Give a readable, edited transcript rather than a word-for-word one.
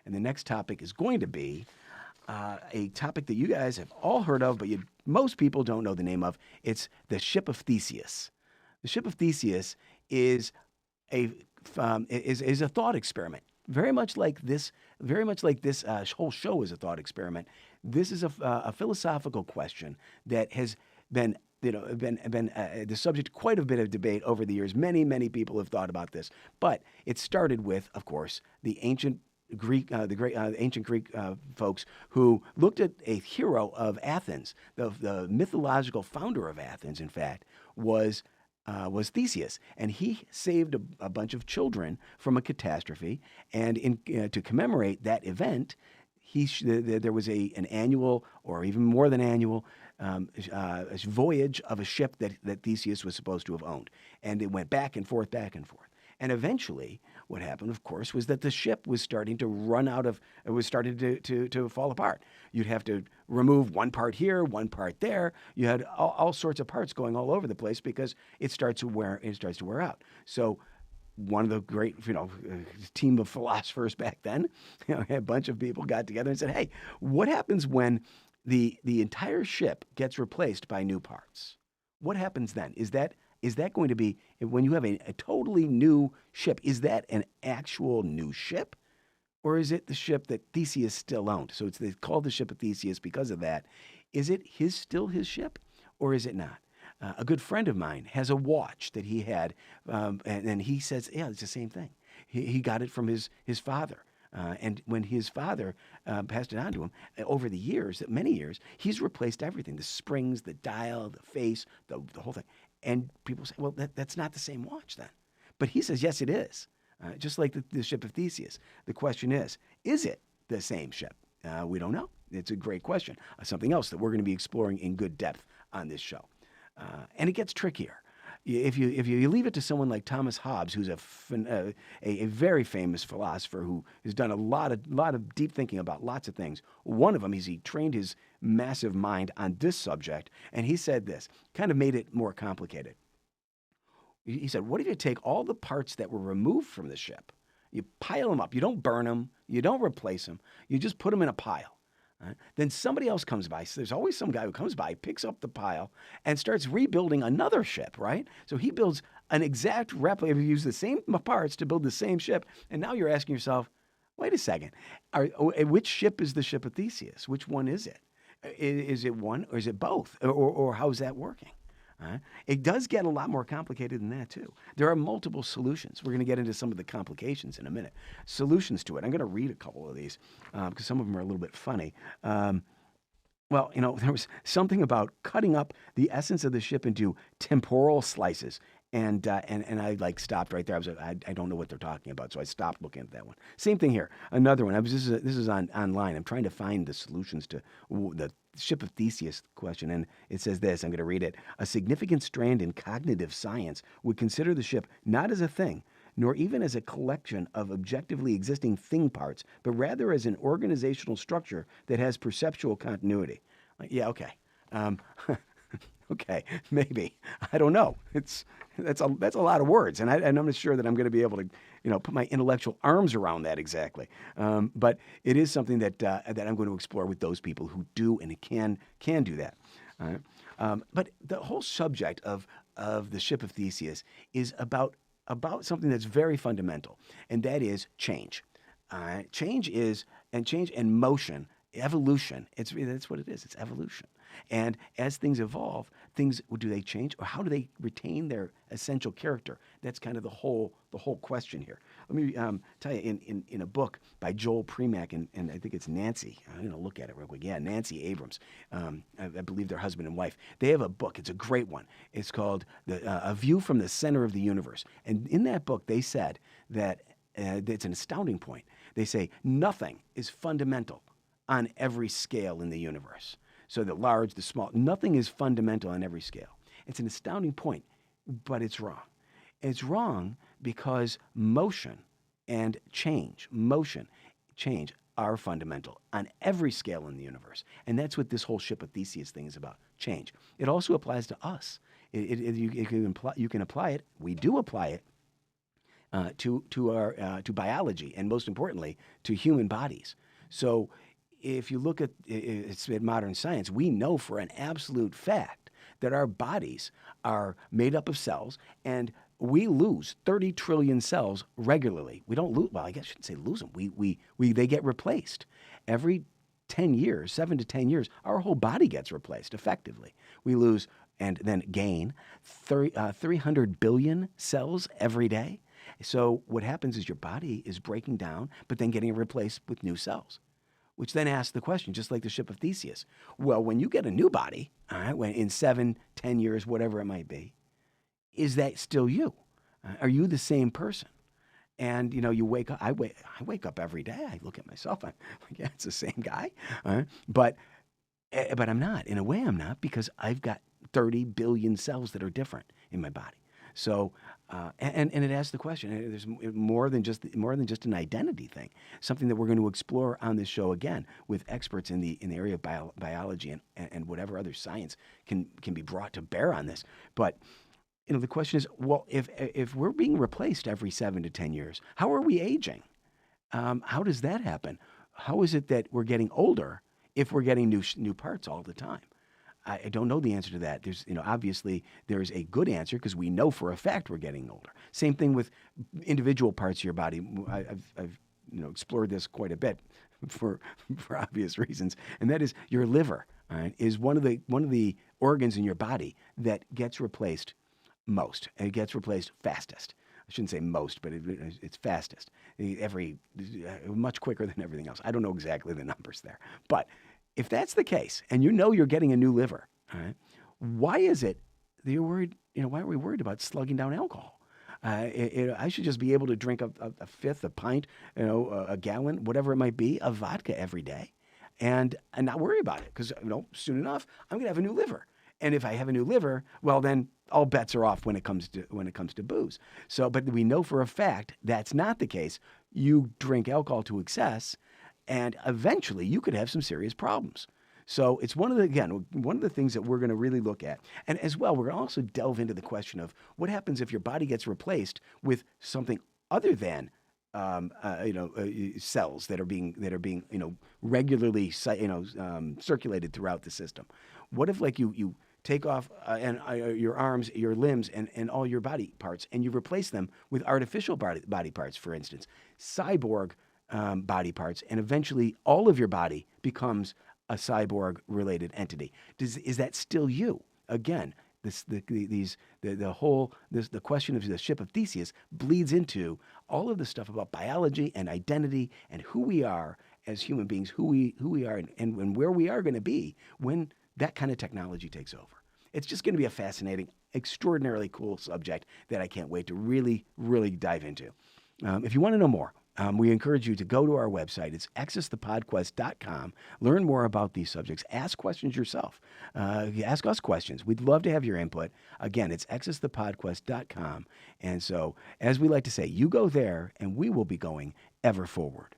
And the next topic is going to be a topic that you guys have all heard of, but most people don't know the name of. It's the ship of Theseus. The ship of Theseus is a is a thought experiment. Very much like this whole show is a thought experiment. This is a philosophical question that has been been the subject of quite a bit of debate over the years. Many people have thought about this, but it started with, of course, the ancient Greek, ancient Greek folks who looked at a hero of Athens. The mythological founder of Athens, in fact, was Theseus, and he saved a bunch of children from a catastrophe. And to commemorate that event, there was an annual, or even more than annual, a voyage of a ship that Theseus was supposed to have owned, and it went back and forth, back and forth. And eventually, what happened, of course, was that the ship was starting to run out of, it was starting to fall apart. You'd have to remove one part here, one part there. You had all sorts of parts going all over the place because it starts to wear out. So one of the great, team of philosophers back then, a bunch of people got together and said, hey, what happens when the entire ship gets replaced by new parts? What happens then? Is that going to be, when you have a totally new ship, is that an actual new ship? Or is it the ship that Theseus still owned? So it's called the ship of Theseus because of that. Is it still his ship, or is it not? A good friend of mine has a watch that he had, and he says, yeah, it's the same thing. He got it from his father. And when his father passed it on to him, over the years, many years, he's replaced everything: the springs, the dial, the face, the whole thing. And people say, well, that's not the same watch then. But he says, yes, it is. Just like the ship of Theseus. The question is it the same ship? We don't know. It's a great question. Something else that we're going to be exploring in good depth on this show. And it gets trickier. If you leave it to someone like Thomas Hobbes, who's a very famous philosopher who has done a lot of deep thinking about lots of things. One of them is he trained his massive mind on this subject, and he said this, kind of made it more complicated. He said, what if you take all the parts that were removed from the ship, you pile them up, you don't burn them, you don't replace them, you just put them in a pile. Right? Then somebody else comes by. So there's always some guy who comes by, picks up the pile, and starts rebuilding another ship, right? So he builds an exact replica. You use the same parts to build the same ship, and now you're asking yourself, wait a second, which ship is the ship of Theseus? Which one is it? Is it one, or is it both? Or how's that working? It does get a lot more complicated than that, too. There are multiple solutions. We're going to get into some of the complications in a minute. Solutions to it. I'm going to read a couple of these because some of them are a little bit funny. Well, there was something about cutting up the essence of the ship into temporal slices. And I stopped right there. I was like, I don't know what they're talking about, so I stopped looking at that one. Same thing here. Another one. This is online. I'm trying to find the solutions to the ship of Theseus question, and it says this. I'm going to read it. A significant strand in cognitive science would consider the ship not as a thing, nor even as a collection of objectively existing thing parts, but rather as an organizational structure that has perceptual continuity. Yeah, okay. Okay, maybe. I don't know. That's a lot of words, and I'm not sure that I'm going to be able to, put my intellectual arms around that exactly. But it is something that I'm going to explore with those people who do and can do that. But the whole subject of the ship of Theseus is about something that's very fundamental, and that is change. Change and motion. Evolution. That's what it is. It's evolution. And as things evolve, do they change, or how do they retain their essential character? That's kind of the whole question here. Let me tell you, in a book by Joel Premack and I think it's Nancy. I'm going to look at it real quick. Yeah, Nancy Abrams. I believe they're husband and wife. They have a book. It's a great one. It's called A View from the Center of the Universe. And in that book, they said that it's an astounding point. They say nothing is fundamental on every scale in the universe. So the large, the small, nothing is fundamental on every scale. It's an astounding point, but it's wrong. It's wrong because motion and change are fundamental on every scale in the universe. And that's what this whole ship of Theseus thing is about, change. It also applies to us. You can apply it. We do apply it to biology, and most importantly, to human bodies. So, if you look at it's modern science, we know for an absolute fact that our bodies are made up of cells, and we lose 30 trillion cells regularly. We don't lose, well, I guess I shouldn't say lose them. They get replaced. Every 10 years, 7 to 10 years, our whole body gets replaced effectively. We lose and then gain 300 billion cells every day. So what happens is your body is breaking down, but then getting replaced with new cells, which then asks the question, just like the ship of Theseus. Well, when you get a new body, all right, when in 7, 10 years, whatever it might be, is that still you? Are you the same person? And you wake up. I wake up every day. I look at myself. I'm like, yeah, it's the same guy. All right? But I'm not. In a way, I'm not, because I've got 30 billion cells that are different in my body. So, and it asks the question. There's more than just an identity thing. Something that we're going to explore on this show again with experts in the area of biology and whatever other science can be brought to bear on this. But the question is, well, if we're being replaced every 7 to 10 years, how are we aging? How does that happen? How is it that we're getting older if we're getting new parts all the time? I don't know the answer to that. There's, obviously there's a good answer, because we know for a fact we're getting older. Same thing with individual parts of your body. I've explored this quite a bit for obvious reasons, and that is your liver. All right, is one of the organs in your body that gets replaced most, and it gets replaced fastest. I shouldn't say most, but it's fastest. Much quicker than everything else. I don't know exactly the numbers there, but if that's the case, and you're getting a new liver, all right, why is it that you're worried? Why are we worried about slugging down alcohol? I should just be able to drink a fifth, a pint, a gallon, whatever it might be, of vodka every day, and not worry about it, because soon enough I'm going to have a new liver. And if I have a new liver, well, then all bets are off when it comes to booze. So, but we know for a fact that's not the case. You drink alcohol to excess, and eventually you could have some serious problems. So it's one of the things that we're going to really look at. And as well, we're going to also delve into the question of what happens if your body gets replaced with something other than cells that are being regularly circulated throughout the system. What if, like, you take off your arms, your limbs, and all your body parts, and you replace them with artificial body parts, for instance, cyborg body parts, and eventually all of your body becomes a cyborg-related entity. Is that still you? Again, the question of the ship of Theseus bleeds into all of the stuff about biology and identity and who we are as human beings, who we are, and where we are going to be when that kind of technology takes over. It's just going to be a fascinating, extraordinarily cool subject that I can't wait to really, really dive into. If you want to know more, we encourage you to go to our website. It's exusthepodquest.com. Learn more about these subjects. Ask questions yourself. Ask us questions. We'd love to have your input. Again, it's exusthepodquest.com. And so, as we like to say, you go there, and we will be going ever forward.